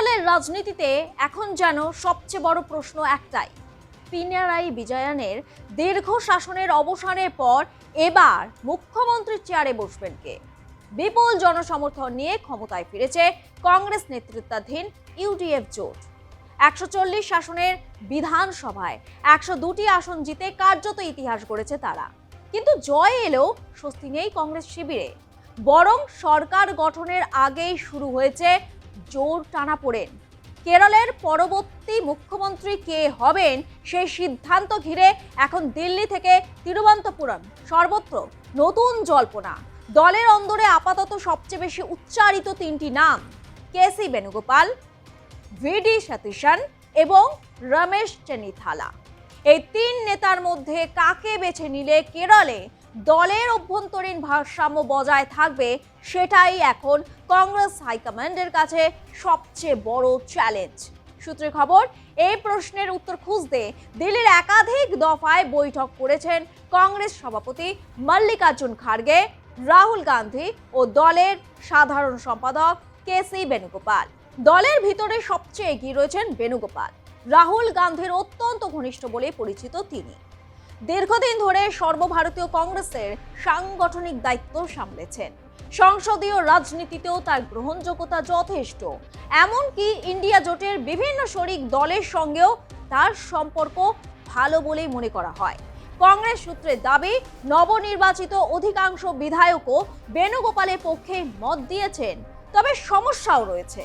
কেরলের রাজনীতিতে এখন যেন সবচেয়ে বড় প্রশ্ন একটাই, পিনারাই বিজয়ানের দীর্ঘ শাসনের অবসানের পর এবার মুখ্যমন্ত্রীর চেয়ারে বসবেন কে? বিপুল জনসমর্থন নিয়ে ক্ষমতায় ফিরেছে কংগ্রেস নেতৃত্বাধীন ইউডিএফ জোট। 140 শাসনের বিধানসভায় 102টি আসন জিতে কার্যত ইতিহাস গড়েছে তারা। কিন্তু জয় এলেও স্বস্তি নেই কংগ্রেস শিবিরে, বরং সরকার গঠনের আগেই শুরু হয়েছে জোর টানাপোড়েন। কেরলের পরবর্তী মুখ্যমন্ত্রী কে হবেন সেই সিদ্ধান্ত ঘিরে এখন দিল্লি থেকে তিরুবনন্তপুরম সর্বত্র নতুন জল্পনা। দলের অন্দরে আপাতত সবচেয়ে বেশি উচ্চারিত তিনটি নাম, কেসি বেণুগোপাল, ভিডি সতীশন এবং রমেশ চেন্নিথালা। এই তিন নেতার মধ্যে কাকে বেছে নিলে কেরলে দলের অভ্যন্তরীণ ভারসাম্য বজায় থাকবে, সেটাই এখন কংগ্রেস হাইকমান্ডের কাছে সবচেয়ে বড় চ্যালেঞ্জ। সূত্রের খবর, এই প্রশ্নের উত্তর খুঁজতে দিল্লির একাধিক দফায় বৈঠক করেছেন কংগ্রেস সভাপতি মল্লিকার্জুন খাড়গে, রাহুল গান্ধী ও দলের সাধারণ সম্পাদক কেসি বেণুগোপাল। দলের ভিতরে সবচেয়ে এগিয়ে রয়েছেন বেণুগোপাল। রাহুল গান্ধীর অত্যন্ত ঘনিষ্ঠ বলে পরিচিত তিনি। দীর্ঘদিন ধরে সর্বভারতীয় কংগ্রেসের সাংগঠনিক দায়িত্ব সামলেছেন। সংসদীয় রাজনীতিতেও তার গ্রহণযোগ্যতা যথেষ্ট। এমনকি ইন্ডিয়া জোটের বিভিন্ন শরিক দলের সঙ্গেও তার সম্পর্ক ভালো বলেই মনে করা হয়। কংগ্রেস সূত্রের দাবি, নবনির্বাচিত অধিকাংশ বিধায়কও বেণুগোপালের পক্ষে মত দিয়েছেন। তবে সমস্যাও রয়েছে,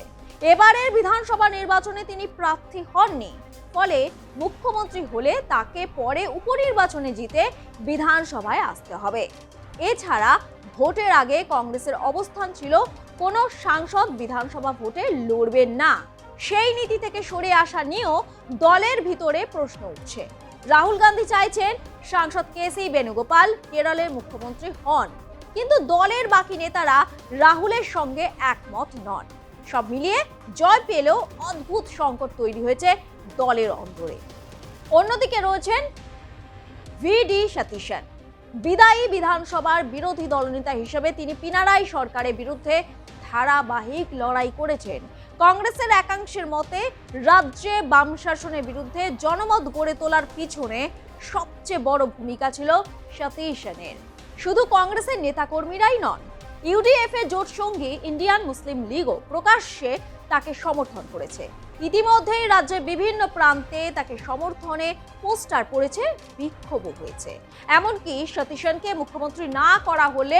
এবারের বিধানসভা নির্বাচনে তিনি প্রার্থী হননি। ফলে মুখ্যমন্ত্রী হলে তাকে পরে উপনির্বাচনে জিতে বিধানসভায় আসতে হবে। এছাড়া ভোটের আগে কংগ্রেসের অবস্থান ছিল কোনো সাংসদ বিধানসভা ভোটে লড়বেন না। সেই নীতি থেকে সরে আসা নিয়েও দলের ভিতরে প্রশ্ন উঠছে। রাহুল গান্ধী চাইছেন সাংসদ কেসি বেণুগোপাল কেরলের মুখ্যমন্ত্রী হন, কিন্তু দলের বাকি নেতারা রাহুলের সঙ্গে একমত নন। সব মিলিয়ে জয় পেলেও অদ্ভুত সংকট তৈরি হয়েছে দলের অন্দরে। অন্যদিকে রয়েছেন ভিডি সতীশন। বিদায়ী বিধানসভার বিরোধী দলনেতা হিসেবে তিনি পিনারাই সরকারের বিরুদ্ধে ধারাবাহিক লড়াই করেছেন। কংগ্রেসের একাংশের মতে রাজ্যে বাম শাসনের বিরুদ্ধে জনমত গড়ে তোলার পিছনে সবচেয়ে বড় ভূমিকা ছিল সতীশনের। শুধু কংগ্রেসের নেতাকর্মীরাই নন, ইউডিএফ এর জোট সঙ্গী ইন্ডিয়ান মুসলিম লীগও প্রকাশ্যে তাকে সমর্থন করেছে। ইতিমধ্যেই রাজ্যের বিভিন্ন প্রান্তে তাকে সমর্থনে পোস্টার পড়েছে, বিক্ষোভও হয়েছে। এমনকি সতীশনকে মুখ্যমন্ত্রী না করা হলে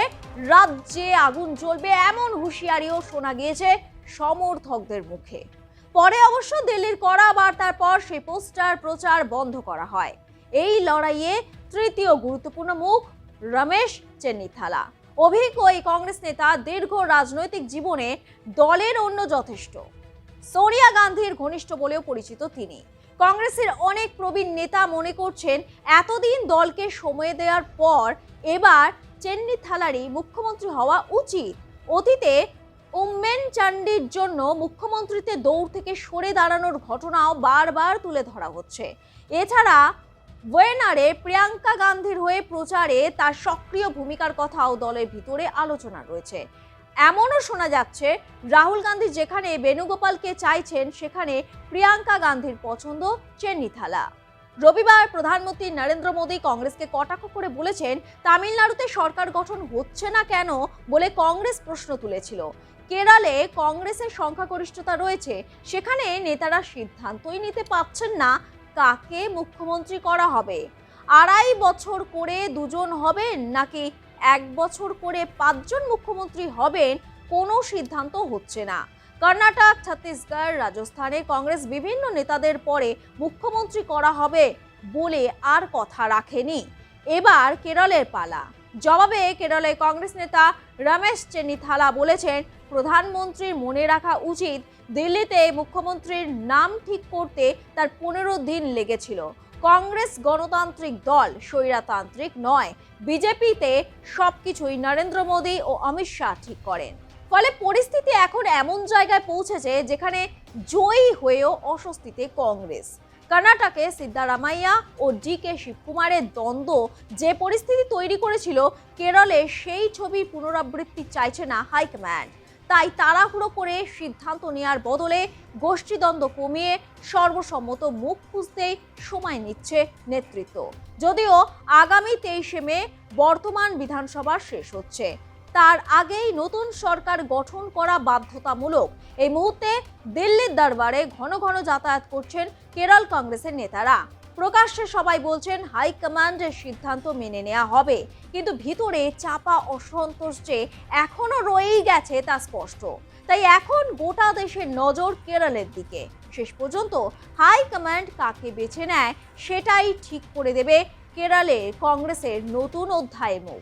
রাজ্যে আগুন জ্বলবে এমন হুঁশিয়ারিও শোনা গিয়েছে সমর্থকদের মুখে। পরে অবশ্য দিল্লির কড়া বার্তার পর সেই পোস্টার প্রচার বন্ধ করা হয়। এই লড়াইয়ে তৃতীয় গুরুত্বপূর্ণ মুখ রমেশ চেন্নিথালা। অভিজ্ঞ এই কংগ্রেস নেতা দীর্ঘ রাজনৈতিক জীবনে দলের অন্য যথেষ্ট। সোনিয়া গান্ধীর ঘনিষ্ঠ বলেও পরিচিত তিনি। কংগ্রেসের অনেক প্রবীণ নেতা মনে করছেন এতদিন দলকে সময় দেওয়ার পর এবার চেন্নিথালারই মুখ্যমন্ত্রী হওয়া উচিত। অতীতে উম্মেন চান্ডির জন্য মুখ্যমন্ত্রীতে দৌড় থেকে সরে দাঁড়ানোর ঘটনাও বারবার তুলে ধরা হচ্ছে। এছাড়া ওয়েনারে প্রিয়াঙ্কা গান্ধীর হয়ে প্রচারে তার সক্রিয় ভূমিকার কথাও দলের ভিতরে আলোচনা রয়েছে। এমনও শোনা যাচ্ছে রাহুল গান্ধী যেখানে বেণুগোপালকে চাইছেন, সেখানে প্রিয়াঙ্কা গান্ধীর পছন্দ চেন্নিথালা। রবিবার প্রধানমন্ত্রী নরেন্দ্র মোদী কংগ্রেসকে কটাক্ষ করে বলেছেন, তামিলনাড়ুতে সরকার গঠন হচ্ছে না কেন বলে কংগ্রেস প্রশ্ন তুলেছিল। কেরলে কংগ্রেসের সংখ্যাগরিষ্ঠতা রয়েছে, সেখানে নেতারা সিদ্ধান্তই নিতে পারছেন না কাকে মুখ্যমন্ত্রী করা হবে। 2.5 বছর করে 2 জন হবেন নাকি 1 বছর করে 5 জন মুখ্যমন্ত্রী হবেন, কোনো সিদ্ধান্ত হচ্ছে না। কর্ণাটক, ছত্তিশগড়, রাজস্থানে কংগ্রেস বিভিন্ন নেতাদের পরে মুখ্যমন্ত্রী করা হবে বলে আর কথা রাখেনি। এবার কেরলের পালা। জবাবে কেরলে কংগ্রেস নেতা রমেশ চেন্নিথালা বলেছেন, প্রধানমন্ত্রীর মনে রাখা উচিত দিল্লিতে মুখ্যমন্ত্রীর নাম ঠিক করতে তার 15 দিন লেগেছিল। কংগ্রেস গণতান্ত্রিক দল, স্বৈরতান্ত্রিক নয়। বিজেপিতে সবকিছুই নরেন্দ্র মোদী ও অমিত শাহ ঠিক করেন। ফলে পরিস্থিতি এখন এমন জায়গায় পৌঁছেছে যেখানে জয়ী হয়েও অস্বস্তিতে কংগ্রেস। কর্ণাটকে সিদ্দারামাইয়া ও ডিকে শিবকুমারের দ্বন্দ্ব যে পরিস্থিতি তৈরি করেছিল, কেরলে সেই ছবির পুনরাবৃত্তি চাইছে না হাইকমান্ড। তাই তাড়াহুড়ো করে সিদ্ধান্ত নেওয়ার বদলে গোষ্ঠীদ্বন্দ্ব কমিয়ে সর্বসম্মত মুখ খুঁজতেই সময় নিচ্ছে নেতৃত্ব। যদিও আগামী 23শে মে বর্তমান বিধানসভা শেষ হচ্ছে, তার আগেই নতুন সরকার গঠন করা বাধ্যতামূলক। এই মুহূর্তে দিল্লির দরবারে ঘন ঘন যাতায়াত করছেন কেরল কংগ্রেসের নেতারা। প্রকাশ্যে সবাই বলছেন হাইকমান্ডের সিদ্ধান্ত মেনে নেওয়া হবে, কিন্তু ভিতরে চাপা অসন্তোষ যে এখনো রয়েই গেছে তা স্পষ্ট। তাই এখন গোটা দেশের নজর কেরলের দিকে। শেষ পর্যন্ত হাইকমান্ড কাকে বেছে নেয় সেটাই ঠিক করে দেবে কেরলে কংগ্রেসের নতুন অধ্যায়ের মুখ।